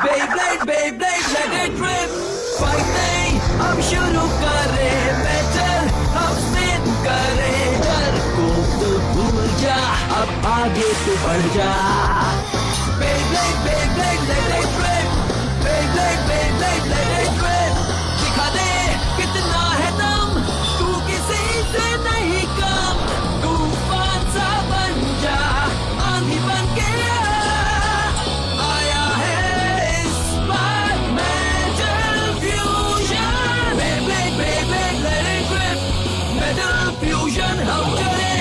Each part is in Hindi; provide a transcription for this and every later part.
Beyblade, Beyblade, let it rip. Fighting, हम शुरू करें. Metal, हम spin करें. डर को तो भूल जा, अब आगे तो बढ़ जा. Beyblade, Beyblade, let it rip. Beyblade, Beyblade, let it rip. दिखा दे कितना है दम, तू किसी से नहीं कम. तूफान सा बन जा, आंधी बन के आया है इस बार metal fusion. Beyblade, Beyblade, let it rip. Metal fusion हम चले.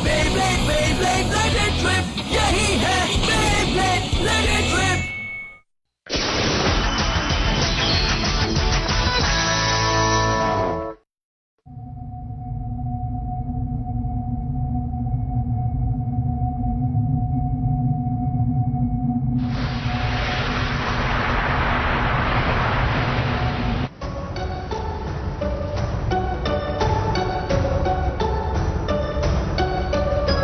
Beyblade, Beyblade, let it rip. यही है Beyblade, let it rip.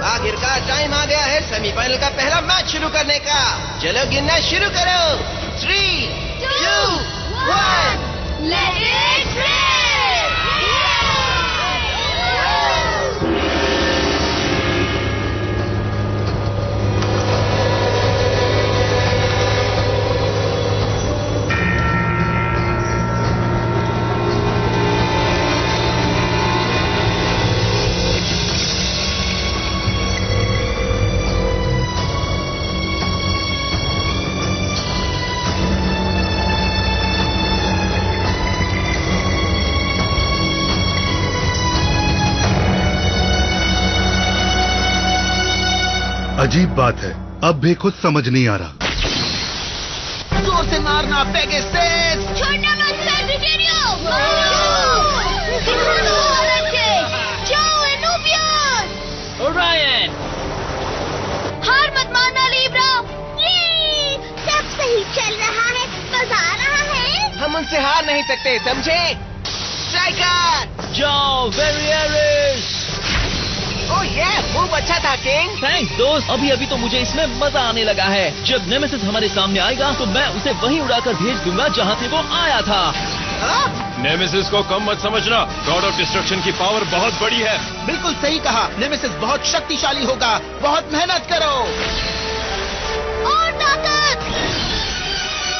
आखिरकार टाइम आ गया है सेमीफाइनल का पहला मैच शुरू करने का. चलो गिनना शुरू करो. 3, 2, 1. Let it rip! अजीब बात है, अब भी कुछ समझ नहीं आ रहा. जोर से मारना पेगासस. छोड़ना मत सैजिटेरियो! कितना और अच्छे! जाओ एनूबियस! ओरायन! हार मत मानना लीब्रा! ये सब सही चल रहा है, मजा आ रहा है. हम उनसे हार नहीं सकते, समझे? स्ट्राइकर! जाओ वेरियरिस! ओह ये मूव अच्छा था किंग. थैंक्स दोस्त. अभी अभी तो मुझे इसमें मजा आने लगा है. जब नेमेसिस हमारे सामने आएगा तो मैं उसे वहीं उड़ाकर भेज दूंगा जहाँ से वो आया था. नेमेसिस को कम मत समझना. गॉड ऑफ डिस्ट्रक्शन की पावर बहुत बड़ी है. बिल्कुल सही कहा. नेमेसिस बहुत शक्तिशाली होगा. बहुत मेहनत करो. और ताकत!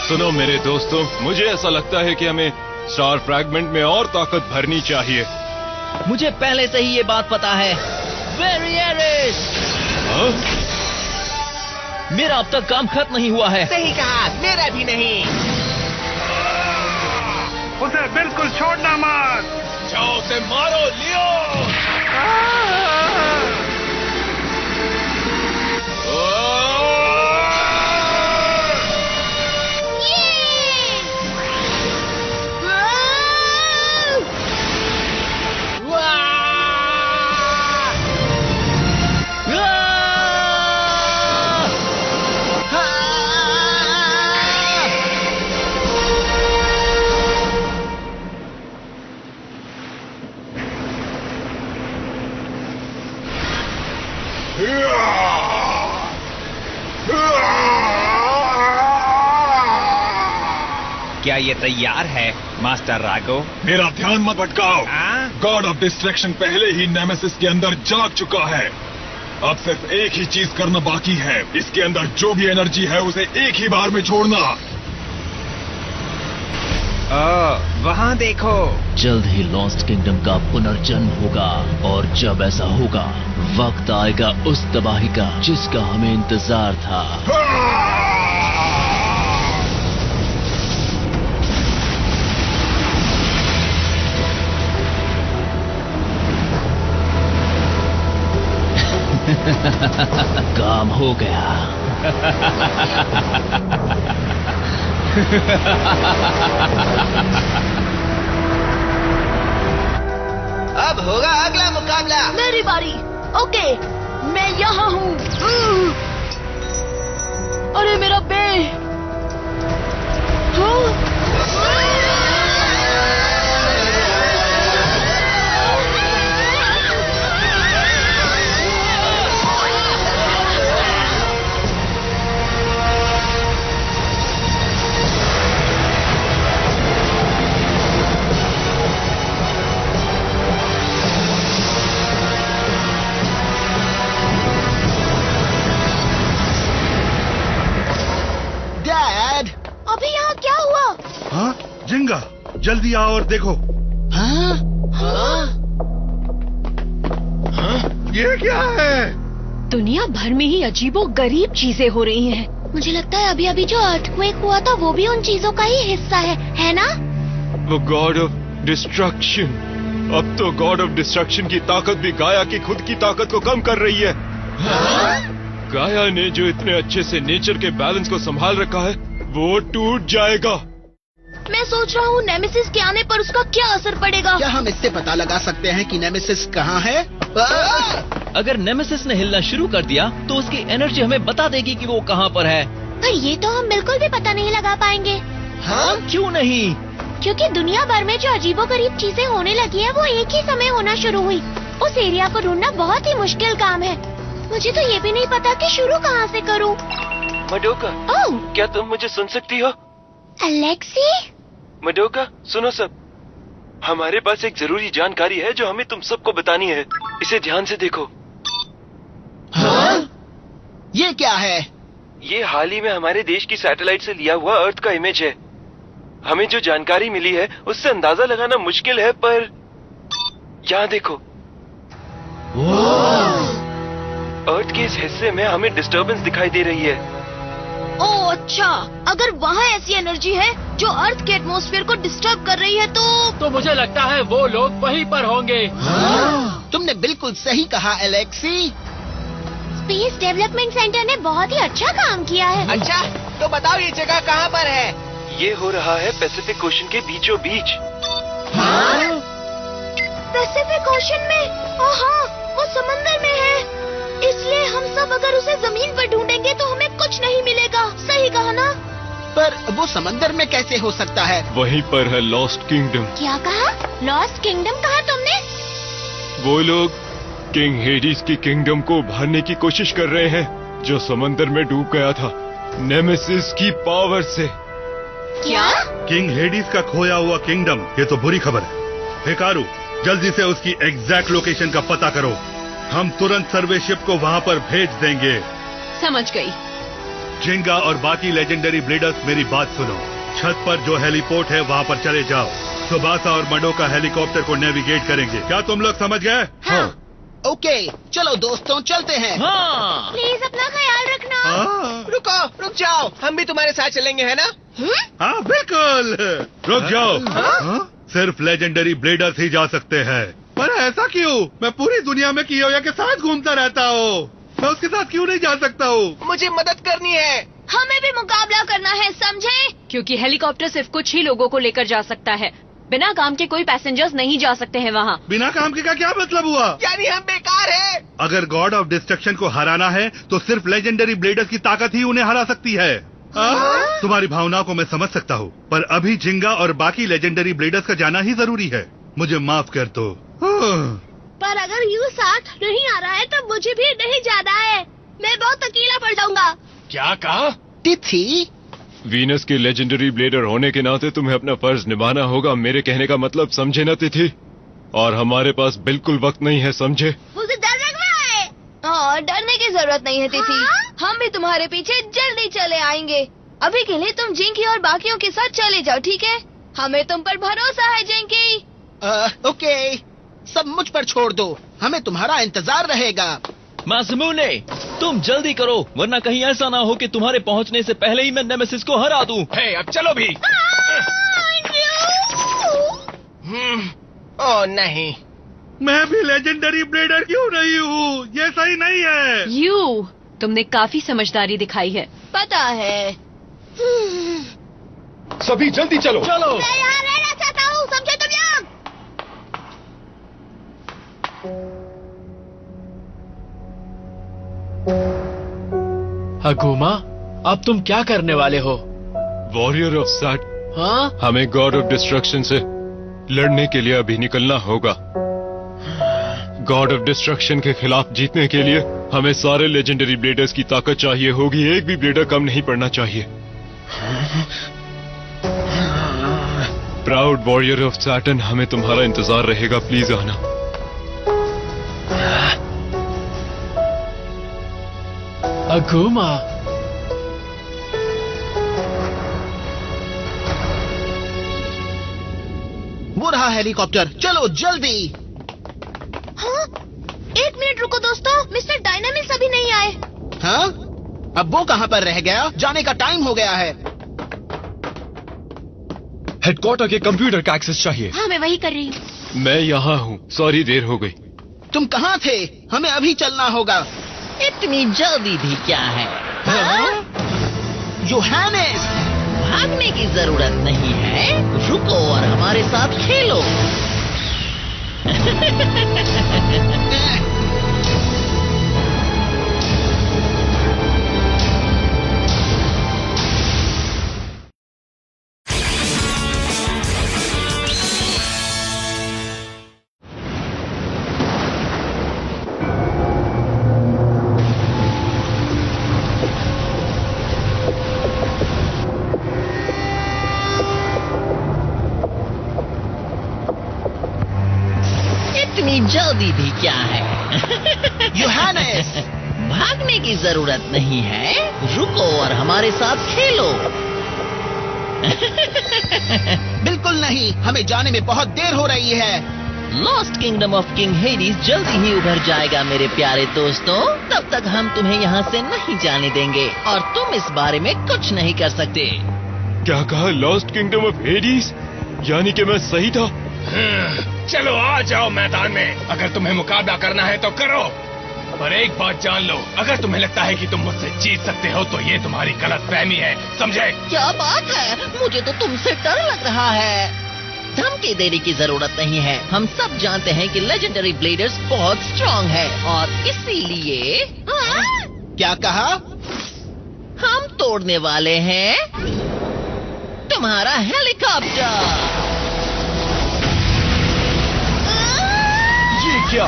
सुनो मेरे दोस्तों, मुझे ऐसा लगता है कि हमें स्टार फ्रैगमेंट में और ताकत भरनी चाहिए. मुझे पहले से ही ये बात पता है. वेरियरिस! मेरा अब तक काम खत्म नहीं हुआ है. सही कहा. मेरा भी नहीं. उसे बिल्कुल छोड़ना मत. जाओ उसे मारो लियो. क्या ये तैयार है मास्टर रागो? मेरा ध्यान मत भटकाओ. गॉड ऑफ डिस्ट्रैक्शन पहले ही नेमेसिस के अंदर जाग चुका है. अब सिर्फ एक ही चीज करना बाकी है. इसके अंदर जो भी एनर्जी है उसे एक ही बार में छोड़ना. वहाँ देखो. जल्द ही लॉस्ट किंगडम का पुनर्जन्म होगा और जब ऐसा होगा वक्त आएगा उस तबाही का जिसका हमें इंतजार था. काम हो गया. अब होगा अगला मुकाबला. मेरी बारी. ओके, मैं यहाँ हूँ. अरे मेरा बे. अभी यहाँ क्या हुआ? हाँ जिंगा, जल्दी आओ और देखो। ये क्या है? दुनिया भर में ही अजीबो गरीब चीजें हो रही हैं। मुझे लगता है अभी अभी जो अर्थक्वेक हुआ था वो भी उन चीजों का ही हिस्सा है ना? वो गॉड ऑफ डिस्ट्रक्शन, अब तो गॉड ऑफ डिस्ट्रक्शन की ताकत भी गाया की खुद की ताकत को कम कर रही है। गाया ने जो इतने अच्छे से नेचर के बैलेंस को संभाल रखा है वो टूट जाएगा। मैं सोच रहा हूँ नेमेसिस के आने पर उसका क्या असर पड़ेगा। क्या हम इससे पता लगा सकते हैं कि नेमेसिस कहाँ है? अगर नेमेसिस ने हिलना शुरू कर दिया तो उसकी एनर्जी हमें बता देगी कि वो कहाँ पर है। पर ये तो हम बिल्कुल भी पता नहीं लगा पाएंगे। हाँ क्यों नहीं? क्योंकि दुनिया भर में जो अजीबोगरीब चीजें होने लगी है वो एक ही समय होना शुरू हुई। उस एरिया को ढूंढना बहुत ही मुश्किल काम है। मुझे तो ये भी नहीं पता कि शुरू कहाँ से करूँ। मडोका, ओह क्या तुम मुझे सुन सकती हो? अलेक्सी, मडोका सुनो सब, हमारे पास एक जरूरी जानकारी है जो हमें तुम सबको बतानी है। इसे ध्यान से देखो। ये क्या है? ये हाल ही में हमारे देश की सैटेलाइट से लिया हुआ अर्थ का इमेज है। हमें जो जानकारी मिली है उससे अंदाजा लगाना मुश्किल है, पर यहाँ देखो। अर्थ के इस हिस्से में हमें डिस्टरबेंस दिखाई दे रही है। ओह अच्छा, अगर वहाँ ऐसी एनर्जी है जो अर्थ के एटमॉस्फेयर को डिस्टर्ब कर रही है तो मुझे लगता है वो लोग वहीं पर होंगे। तुमने बिल्कुल सही कहा एलेक्सी। स्पेस डेवलपमेंट सेंटर ने बहुत ही अच्छा काम किया है। अच्छा तो बताओ ये जगह कहाँ पर है? ये हो रहा है पैसिफिक ओशन के बीचों बीच। पैसिफिक ओशन में? हाँ, वो समंदर में है। इसलिए हम सब अगर उसे जमीन पर ढूंढेंगे तो हमें कुछ नहीं मिलेगा। सही कहा ना? पर वो समंदर में कैसे हो सकता है? वहीं पर है लॉस्ट किंगडम। क्या कहा? लॉस्ट किंगडम कहा तुमने? वो लोग किंग हेडिस की किंगडम को उभारने की कोशिश कर रहे हैं जो समंदर में डूब गया था नेमेसिस की पावर से। क्या? किंग हेडिस का खोया हुआ किंगडम, ये तो बुरी खबर है। हिकारू, जल्दी से उसकी एग्जैक्ट लोकेशन का पता करो। हम तुरंत सर्वे शिप को वहाँ पर भेज देंगे। समझ गई। जिंगा और बाकी लेजेंडरी ब्लीडर्स मेरी बात सुनो। छत पर जो हेलीपोर्ट है वहाँ पर चले जाओ। सुबासा और मडोका हेलीकॉप्टर को नेविगेट करेंगे। क्या तुम लोग समझ गए? हाँ। ओके चलो दोस्तों चलते हैं। हाँ प्लीज अपना ख्याल रखना। हाँ रुक जाओ, हम भी तुम्हारे साथ चलेंगे है ना? हाँ बिल्कुल। रुक जाओ। हाँ? सिर्फ लेजेंडरी ब्लीडर्स ही जा सकते हैं। पर ऐसा क्यों? मैं पूरी दुनिया में कियोया के साथ घूमता रहता हूँ। मैं उसके साथ क्यों नहीं जा सकता हूँ? मुझे मदद करनी है। हमें भी मुकाबला करना है, समझे? क्योंकि हेलीकॉप्टर सिर्फ कुछ ही लोगों को लेकर जा सकता है। बिना काम के कोई पैसेंजर्स नहीं जा सकते हैं वहाँ। बिना काम के का क्या मतलब हुआ? यानी हम बेकार है। अगर गॉड ऑफ डिस्ट्रक्शन को हराना है तो सिर्फ लेजेंडरी ब्लीडर्स की ताकत ही उन्हें हरा सकती है। तुम्हारी भावनाओं को मैं समझ सकता हूँ, पर अभी जिंगा और बाकी लेजेंडरी ब्लीडर्स का जाना ही जरूरी है। मुझे माफ कर दो। पर अगर यू साथ नहीं आ रहा है तो मुझे भी नहीं जाना है। मैं बहुत अकेला पड़ जाऊंगा। क्या कहा? तिथि, वीनस के लेजेंडरी ब्लेडर होने के नाते तुम्हें अपना फर्ज निभाना होगा। मेरे कहने का मतलब समझे ना तिथि? और हमारे पास बिल्कुल वक्त नहीं है, समझे? मुझे डर लग रहा है। हाँ, डरने की जरूरत नहीं है तिथि। हाँ? हम भी तुम्हारे पीछे जल्दी चले आएंगे। अभी के लिए तुम जिंकी और बाकियों के साथ चले जाओ, ठीक है? हमें तुम पर भरोसा है जिंकी। ओके, सब मुझ पर छोड़ दो। हमें तुम्हारा इंतजार रहेगा। माज़मूने, तुम जल्दी करो वरना कहीं ऐसा ना हो कि तुम्हारे पहुंचने से पहले ही मैं नेमेसिस को हरा दूं। हे, अब चलो भी। ओह नहीं, मैं भी लेजेंडरी ब्लीडर क्यों नहीं हूँ? ये सही नहीं है। यू, तुमने काफी समझदारी दिखाई है। पता है। सभी जल्दी चलो। चलो। मैं यहाँ रहना चाहता हूँ, समझे तुम लोग? हगुमा, अब तुम क्या करने वाले हो? वॉरियर ऑफ सैट, हाँ? हमें गॉड ऑफ डिस्ट्रक्शन से लड़ने के लिए अभी निकलना होगा। गॉड ऑफ डिस्ट्रक्शन के खिलाफ जीतने के लिए हमें सारे लेजेंडरी ब्लेडर्स की ताकत चाहिए होगी। एक भी ब्लेडर कम नहीं पड़ना चाहिए। प्राउड वॉरियर ऑफ सैटर्न, हमें तुम्हारा इंतजार रहेगा। प्लीज आना। अगुमा, वो रहा हेलीकॉप्टर, चलो जल्दी। हाँ? 1 मिनट रुको दोस्तों, मिस्टर डायनामिक्स अभी नहीं आए। हाँ? अब वो कहाँ पर रह गया? जाने का टाइम हो गया है। हेडक्वार्टर के कंप्यूटर का एक्सेस चाहिए। हाँ मैं वही कर रही हूँ। मैं यहाँ हूँ, सॉरी देर हो गई। तुम कहाँ थे? हमें अभी चलना होगा। इतनी जल्दी भी क्या है? योहानेस, भागने की जरूरत नहीं है, रुको और हमारे साथ खेलो। इतनी जल्दी भी क्या है? योहानेस, भागने की जरूरत नहीं है, रुको और हमारे साथ खेलो। बिल्कुल नहीं, हमें जाने में बहुत देर हो रही है। लॉस्ट किंगडम ऑफ किंग हेडिस जल्दी ही उभर जाएगा मेरे प्यारे दोस्तों। तब तक हम तुम्हें यहाँ से नहीं जाने देंगे और तुम इस बारे में कुछ नहीं कर सकते। क्या कहा? Lost kingdom of हेडिस? यानी कि मैं सही था? चलो आ जाओ मैदान में। अगर तुम्हें मुकाबला करना है तो करो, पर एक बात जान लो, अगर तुम्हें लगता है कि तुम मुझसे जीत सकते हो तो ये तुम्हारी गलतफहमी है, समझे? क्या बात है, मुझे तो तुमसे डर लग रहा है। धमकी देने की जरूरत नहीं है, हम सब जानते हैं कि लेजेंडरी ब्लेडर्स बहुत स्ट्रांग है और इसीलिए क्या कहा? हम तोड़ने वाले हैं तुम्हारा हेलीकॉप्टर। ये क्या?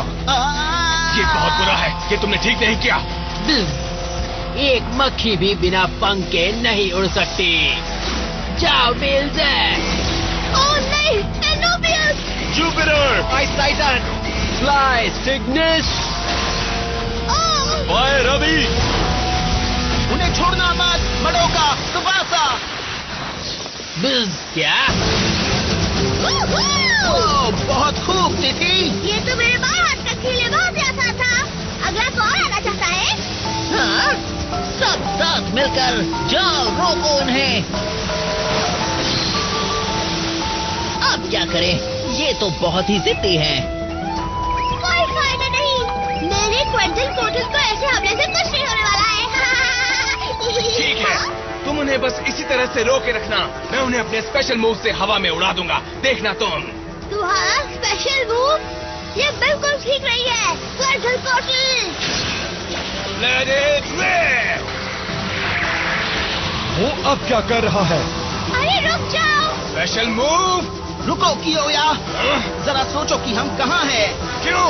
ये बहुत बुरा है, ये तुमने ठीक नहीं किया। एक मक्खी भी बिना पंख के नहीं उड़ सकती। जाओ मिल्स। ओह नहीं, एनोबियस! Jupiter! Ice titan! Fly Cygnus! Fire अभी! उन्हें छोड़ना मत, मडोका, सुबासा! क्या? ओह, बहुत खूब तिथि। ये तो मेरे बाएं हाथ का खेल बहुत जैसा था। अगला कौन आना चाहता है? हाँ, सब साथ मिलकर जाओ, रोको उन्हें। अब क्या करें? ये तो बहुत ही जिद्दी हैं। कोई फायदा नहीं, मेरे क्वेंटल कोटल को ऐसे हमले से कुछ नहीं होने वाला है। ठीक है, तुम उन्हें बस इसी तरह से रोके रखना। मैं उन्हें अपने स्पेशल मूव से हवा में उड़ा दूंगा, देखना तुम। तुम्हारा स्पेशल मूव? ये बिल्कुल ठीक नहीं है, quintal Kotal. Let it rip! वो अब क्या कर रहा है? अरे रुक जाओ! Special move! रुको कियोया, जरा सोचो कि हम कहाँ हैं। क्यों?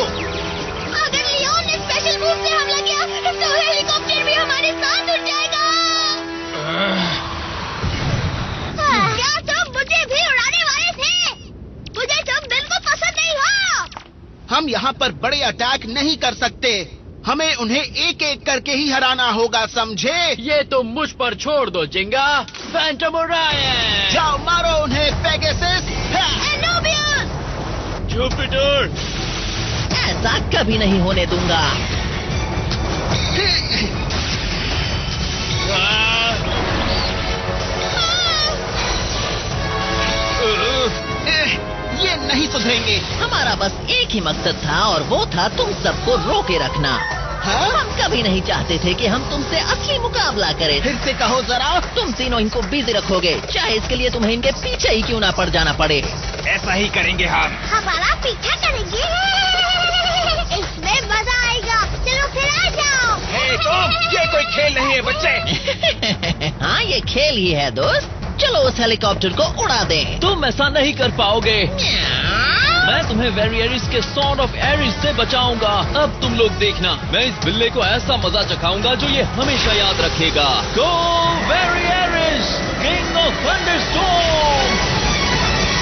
अगर लियोन ने स्पेशल मूव से हमला किया तो हेलीकॉप्टर भी हमारे साथ उड़ जाएगा। क्या तुम मुझे भी उड़ाने वाले थे? मुझे तुम बिल्कुल पसंद नहीं हो। हम यहाँ पर बड़े अटैक नहीं कर सकते, हमें उन्हें एक एक करके ही हराना होगा, समझे? ये तुम मुझ पर छोड़ दो जिंगा। Phantom Orion! जाओ मारो उन्हें, पेगासस! एनोबियस! जुपिटर! ऐसा कभी नहीं होने दूंगा। ये नहीं सुधरेंगे। हमारा बस एक ही मकसद था और वो था तुम सबको रोके रखना। हाँ? हम कभी नहीं चाहते थे कि हम तुमसे असली मुकाबला करें। फिर से कहो जरा। तुम तीनों इनको बिजी रखोगे, चाहे इसके लिए तुम्हें इनके पीछे ही क्यों ना पड़ जाना पड़े। ऐसा ही करेंगे हम। हमारा पीछा करेंगे। इसमें मजा आएगा। चलो फिर आ जाओ। ये कोई खेल नहीं है बच्चे। हाँ, ये खेल ही है दोस्त। चलो उस हेलीकॉप्टर को उड़ा दें। तुम ऐसा नहीं कर पाओगे। मैं तुम्हें वेरियरिस के सॉन्ड ऑफ एरिस से बचाऊंगा। अब तुम लोग देखना, मैं इस बिल्ले को ऐसा मजा चखाऊंगा जो ये हमेशा याद रखेगा। गो वेरियरिस, किंग ऑफ थंडरस्टॉर्म!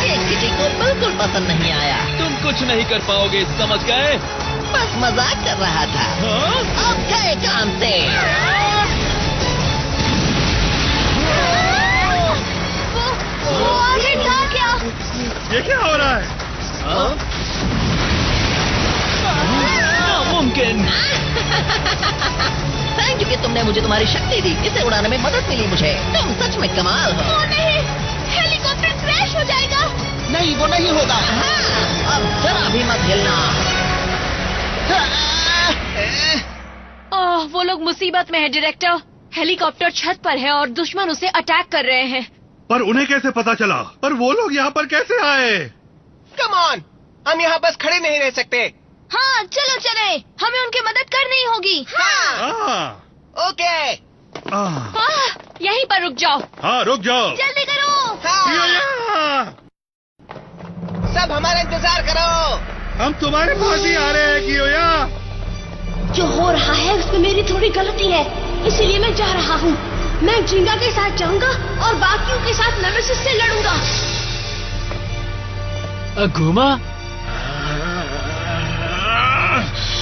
ये किटी को बिल्कुल पसंद नहीं आया। तुम कुछ नहीं कर पाओगे, समझ गए? बस मजाक कर रहा था। हाँ? अब गए काम से। वो आगे था क्या? ये क्या हो रहा है? तुमने मुझे तुम्हारी शक्ति दी, इसे उड़ाने में मदद मिली मुझे। तुम सच में कमाल हो। ओ नहीं, हेलीकॉप्टर क्रैश हो जाएगा। नहीं, वो नहीं होगा। अब जरा भी मत हिलना। ओह, वो लोग मुसीबत में है डायरेक्टर। हेलीकॉप्टर छत पर है और दुश्मन उसे अटैक कर रहे हैं। पर उन्हें कैसे पता चला? पर वो लोग यहाँ पर कैसे आए? कम ऑन, हम यहाँ बस खड़े नहीं रह सकते। हाँ, चलो चले, हमें उनकी मदद करनी होगी। हाँ, ओके। यहीं पर रुक जाओ। हाँ, रुक जाओ। जल्दी करो। हाँ। सब हमारा इंतजार करो। हम तुम्हारे पास ही आ रहे हैं कियोया। जो हो रहा है उसमें मेरी थोड़ी गलती है, इसीलिए मैं जा रहा हूँ। मैं जिंगा के साथ जाऊंगा और बाकियों के साथ नेमेसिस से लड़ूंगा। अगुमा,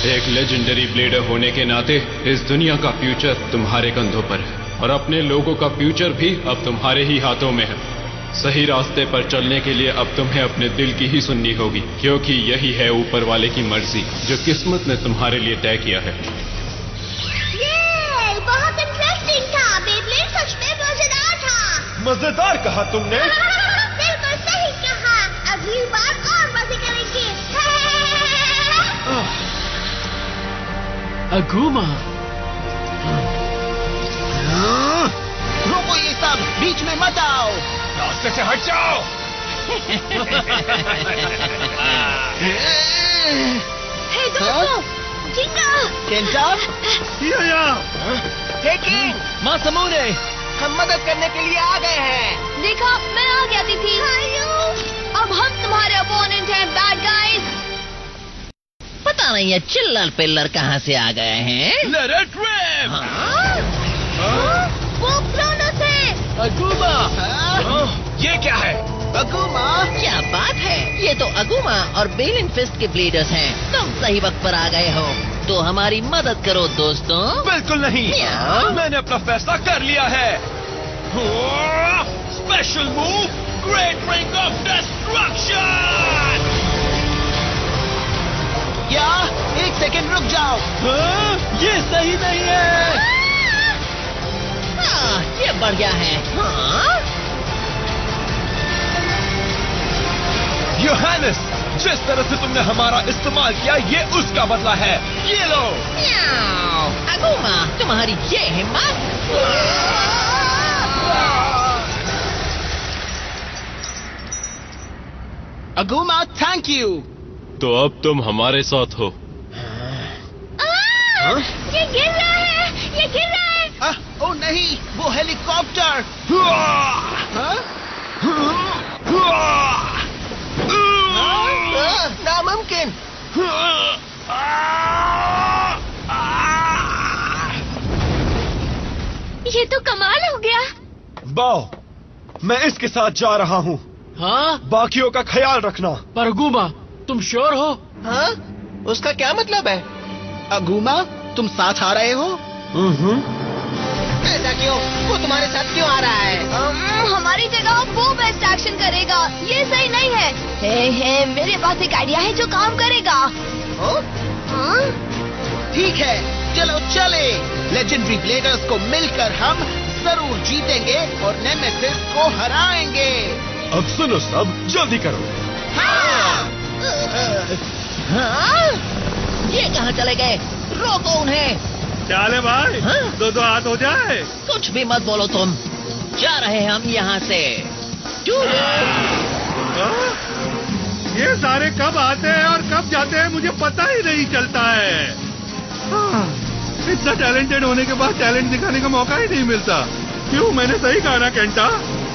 एक लेजेंडरी ब्लेडर होने के नाते इस दुनिया का फ्यूचर तुम्हारे कंधों पर है और अपने लोगों का फ्यूचर भी अब तुम्हारे ही हाथों में है। सही रास्ते पर चलने के लिए अब तुम्हें अपने दिल की ही सुननी होगी, क्योंकि यही है ऊपर वाले की मर्जी जो किस्मत ने तुम्हारे लिए तय किया है। ये बहुत इंटरेस्टिंग था। बेब्लेड सच में मजेदार था। मजेदार कहा तुमने। बिल्कुल सही कहा। अगली बार और मजे करेंगे। अगुमा, रुको, ये सब बीच में मत आओ। रास्ते से हट जाओ। हे दोस्तों, जिंगा। केंटा, कियोया, हे किंग, मासमोने, हम मदद करने के लिए आ गए हैं। देखा, मैं आ गया थी। अब हम तुम्हारे अपोनेंट हैं, बैड गाइस। पता नहीं ये चिल्लर पिल्लर कहाँ से आ गए हैं। Let it rip. वो क्रोनोस है। अगुमा, ये क्या है? अगुमा, क्या बात है? ये तो अगुमा और बेलिन फिस्ट के ब्लेडर्स हैं। तुम सही वक्त पर आ गए हो, तो हमारी मदद करो दोस्तों। बिल्कुल नहीं, मैंने अपना फैसला कर लिया है। Special move, great ring of destruction. क्या? एक सेकंड रुक जाओ। ये सही नहीं है। हाँ, ये बढ़िया है। हाँ? योहानस, जिस तरह से तुमने हमारा इस्तेमाल किया, ये उसका बदला है। ये लो। अगुमा, तुम्हारी ये हिम्मत। अगुमा, थैंक यू। तो अब तुम हमारे साथ हो। ये गिर रहा है। ये गिर रहा है। ओ नहीं, वो हेलीकॉप्टर। नामुमकिन। ये तो कमाल हो गया। बाओ, मैं इसके साथ जा रहा हूँ। हाँ, बाकियों का ख्याल रखना। पर अगुमा, तुम श्योर हो? हाँ? उसका क्या मतलब है? अगुमा, तुम साथ आ रहे हो? ऐसा क्यों? वो तुम्हारे साथ क्यों आ रहा है? हमारी जगह वो बेस्ट एक्शन करेगा। ये सही नहीं है। हे, मेरे पास एक आइडिया है जो काम करेगा। हाँ? ठीक है, चलो चले। लेजेंडरी ब्लेडर्स को मिलकर हम जरूर जीतेंगे और नेमेसिस को हराएंगे। अब सुनो सब, जल्दी करो। हाँ? ये कहाँ चले गए? रोको उन्हें। चले भाई, दो हाथ हो जाए। कुछ भी मत बोलो तुम। जा रहे हैं हम यहाँ से। ये सारे कब आते हैं और कब जाते हैं मुझे पता ही नहीं चलता है। इतना टैलेंटेड होने के बाद टैलेंट दिखाने का मौका ही नहीं मिलता। क्यों? मैंने सही कहा ना केंटा?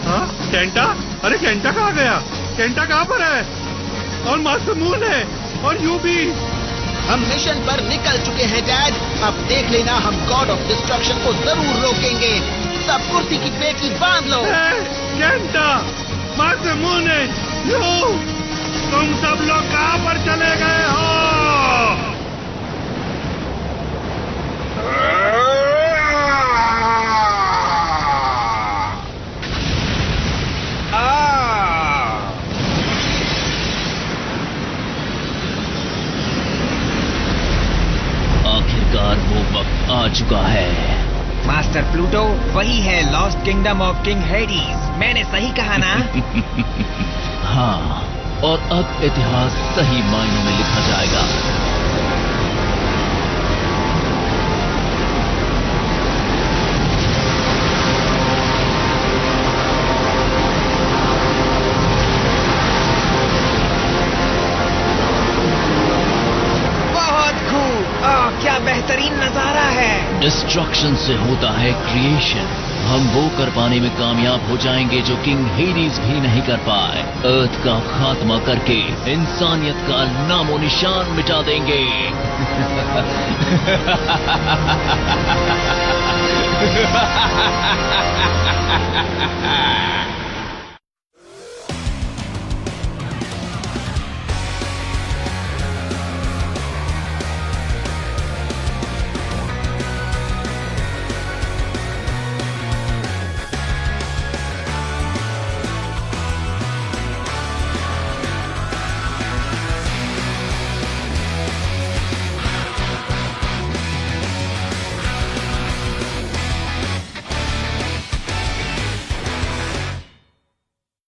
हाँ, केंटा? अरे केंटा कहाँ गया? केंटा कहाँ पर है? और मासूमून है और यू भी। हम मिशन पर निकल चुके हैं डैड। अब देख लेना, हम गॉड ऑफ डिस्ट्रक्शन को जरूर रोकेंगे। सब कुर्सी की पेटी बांध लो। केंटा, मासूमून, यू, तुम सब लोग कहाँ पर चले गए हो? आखिरकार वो वक्त आ चुका है। मिस्टर प्लूटो, वही है lost kingdom of king Hades. मैंने सही कहा ना? हाँ, और अब इतिहास सही मायनों में लिखा जाएगा। बहुत खूब। क्या बेहतरीन नजारा है। डिस्ट्रक्शन से होता है क्रिएशन। हम वो कर पाने में कामयाब हो जाएंगे जो किंग हेडीज भी नहीं कर पाए। अर्थ का खात्मा करके इंसानियत का नामो निशान मिटा देंगे।